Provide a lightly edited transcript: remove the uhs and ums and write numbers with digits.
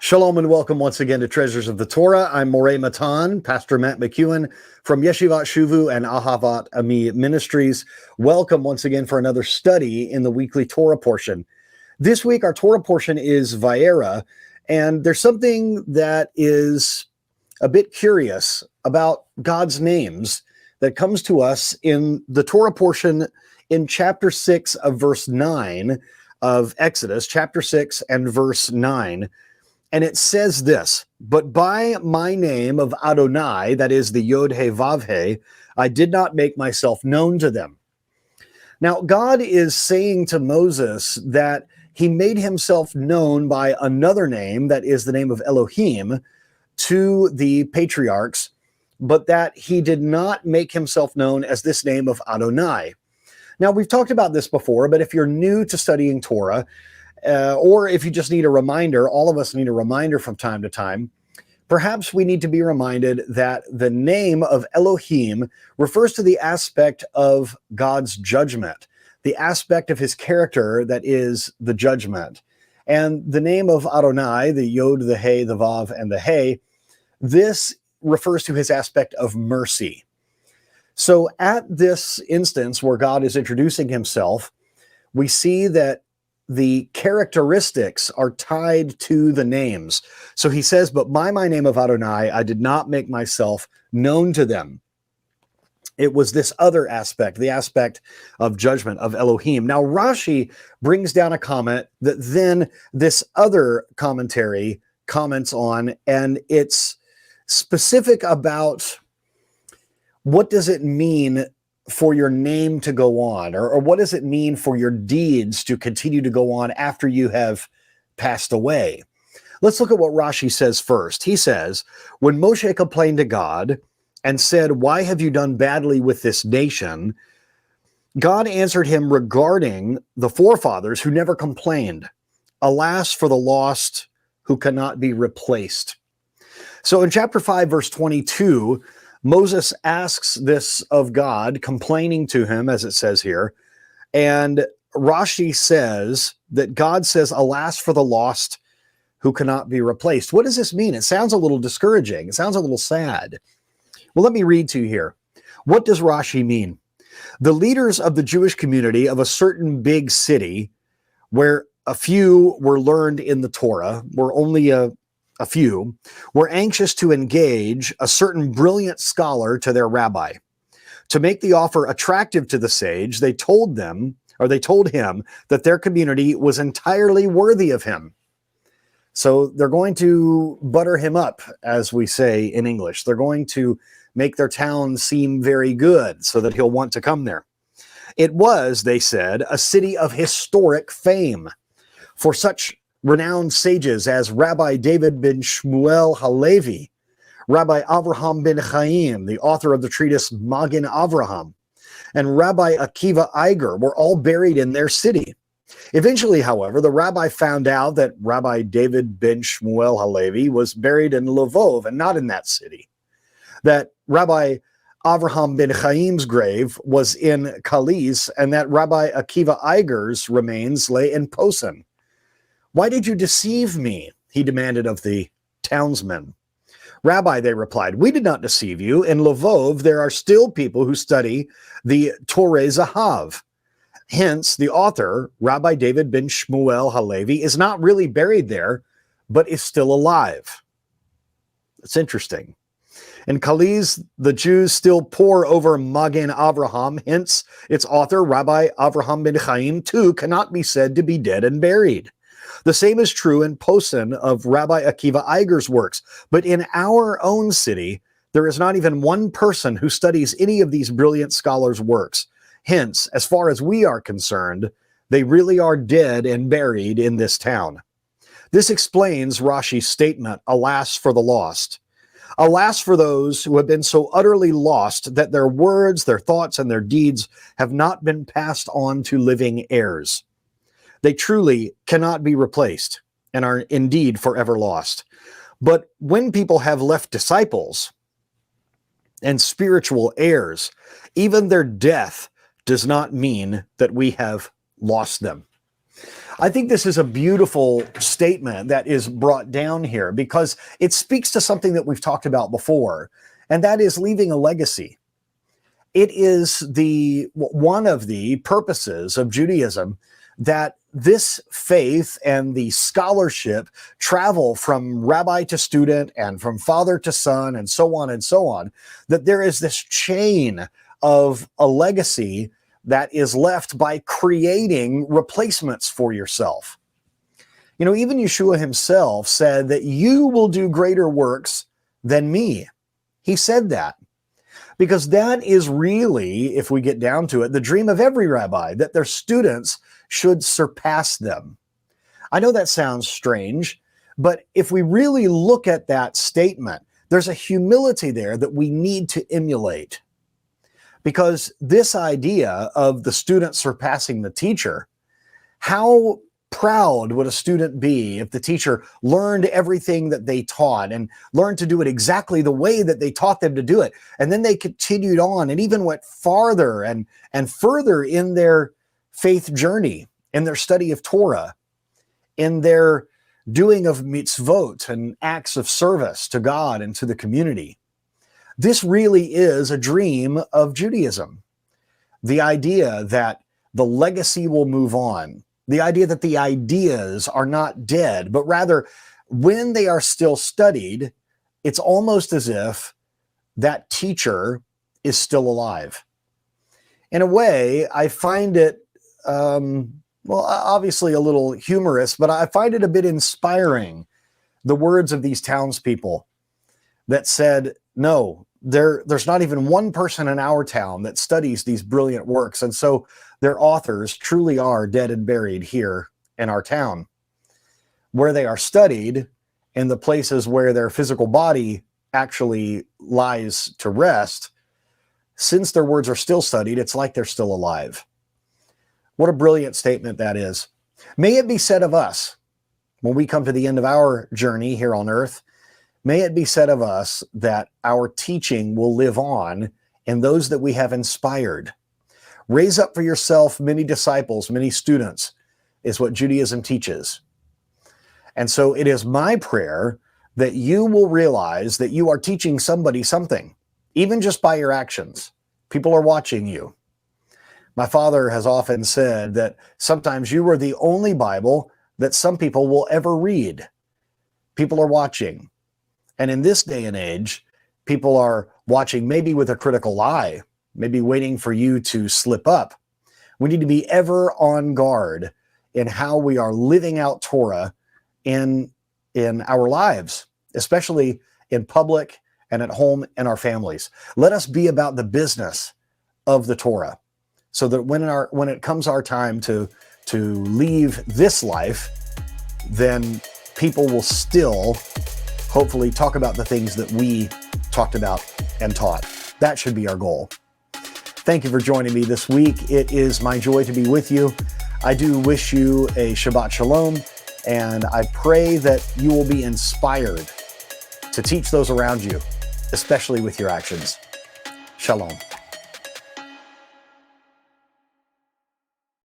Shalom and welcome once again to Treasures of the Torah. I'm Moreh Matan, Pastor Matt McEwen from Yeshivat Shuvu and Ahavat Ami Ministries. Welcome once again for another study in the weekly Torah portion. This week, our Torah portion is Vaerá, and there's something that is a bit curious about God's names that comes to us in the Torah portion in chapter 6 of verse 9 of Exodus, chapter 6 and verse 9. And it says this, "But by my name of Adonai," that is the Yod He Vav He, "I did not make myself known to them." Now, God is saying to Moses that he made himself known by another name, that is the name of Elohim, to the patriarchs, but that he did not make himself known as this name of Adonai. Now, we've talked about this before, but if you're new to studying Torah, or if you just need a reminder, all of us need a reminder from time to time, perhaps we need to be reminded that the name of Elohim refers to the aspect of God's judgment, the aspect of his character that is the judgment. And the name of Adonai, the Yod, the He, the Vav, and the He, this refers to his aspect of mercy. So at this instance where God is introducing himself, we see that the characteristics are tied to the names. So he says, "But by my name of Adonai, I did not make myself known to them." It was this other aspect, the aspect of judgment of Elohim. Now, Rashi brings down a comment that then this other commentary comments on, and it's specific about what does it mean for your name to go on, or what does it mean for your deeds to continue to go on after you have passed away? Let's look at what Rashi says first. He says, when Moshe complained to God and said, "Why have you done badly with this nation?" God answered him regarding the forefathers who never complained. "Alas for the lost who cannot be replaced." So in chapter 5, verse 22, Moses asks this of God, complaining to him, as it says here. And Rashi says that God says, "Alas for the lost who cannot be replaced." What does this mean? It sounds a little discouraging. It sounds a little sad. Well, let me read to you here. What does Rashi mean? The leaders of the Jewish community of a certain big city where a few were learned in the Torah, were only a few, were anxious to engage a certain brilliant scholar to their rabbi. To make the offer attractive to the sage, they told him that their community was entirely worthy of him. So they're going to butter him up, as we say in English. They're going to make their town seem very good so that he'll want to come there. It was, they said, a city of historic fame. For such renowned sages as Rabbi David ben Shmuel Halevi, Rabbi Avraham ben Chaim, the author of the treatise Magen Avraham, and Rabbi Akiva Eiger were all buried in their city. Eventually, however, the rabbi found out that Rabbi David ben Shmuel Halevi was buried in Lvov and not in that city, that Rabbi Avraham ben Chaim's grave was in Kaliz, and that Rabbi Akiva Eiger's remains lay in Posen. "Why did you deceive me?" he demanded of the townsmen. "Rabbi," they replied, "we did not deceive you. In Lvov, there are still people who study the Torah Zahav. Hence, the author, Rabbi David ben Shmuel Halevi, is not really buried there, but is still alive." It's interesting. In Kaliz, the Jews still pore over Magen Avraham. Hence, its author, Rabbi Avraham ben Chaim, too, cannot be said to be dead and buried. The same is true in Posen of Rabbi Akiva Eiger's works. But in our own city, there is not even one person who studies any of these brilliant scholars' works. Hence, as far as we are concerned, they really are dead and buried in this town. This explains Rashi's statement, "Alas for the lost." Alas for those who have been so utterly lost that their words, their thoughts, and their deeds have not been passed on to living heirs. They truly cannot be replaced and are indeed forever lost. But when people have left disciples and spiritual heirs, even their death does not mean that we have lost them. I think this is a beautiful statement that is brought down here because it speaks to something that we've talked about before, and that is leaving a legacy. It is one of the purposes of Judaism that this faith and the scholarship travel from rabbi to student and from father to son and so on, that there is this chain of a legacy that is left by creating replacements for yourself. You know, even Yeshua himself said that you will do greater works than me. He said that because that is really, if we get down to it, the dream of every rabbi, that their students should surpass them. I know that sounds strange, but if we really look at that statement, there's a humility there that we need to emulate. Because this idea of the student surpassing the teacher, how proud would a student be if the teacher learned everything that they taught and learned to do it exactly the way that they taught them to do it. And then they continued on and even went farther and further in their faith journey, in their study of Torah, in their doing of mitzvot and acts of service to God and to the community. This really is a dream of Judaism. The idea that the legacy will move on, the idea that the ideas are not dead, but rather when they are still studied, it's almost as if that teacher is still alive. In a way, I find it, obviously a little humorous, but I find it a bit inspiring, the words of these townspeople that said, no, there's not even one person in our town that studies these brilliant works. And so their authors truly are dead and buried here in our town. Where they are studied, in the places where their physical body actually lies to rest, since their words are still studied, it's like they're still alive. What a brilliant statement that is. May it be said of us, when we come to the end of our journey here on earth, may it be said of us that our teaching will live on in those that we have inspired. Raise up for yourself many disciples, many students, is what Judaism teaches. And so it is my prayer that you will realize that you are teaching somebody something, even just by your actions. People are watching you. My father has often said that sometimes you are the only Bible that some people will ever read. People are watching. And in this day and age, people are watching maybe with a critical eye, maybe waiting for you to slip up. We need to be ever on guard in how we are living out Torah in our lives, especially in public and at home in our families. Let us be about the business of the Torah so that when it comes our time to leave this life, then people will still hopefully talk about the things that we talked about and taught. That should be our goal. Thank you for joining me this week. It is my joy to be with you. I do wish you a Shabbat Shalom, and I pray that you will be inspired to teach those around you, especially with your actions. Shalom.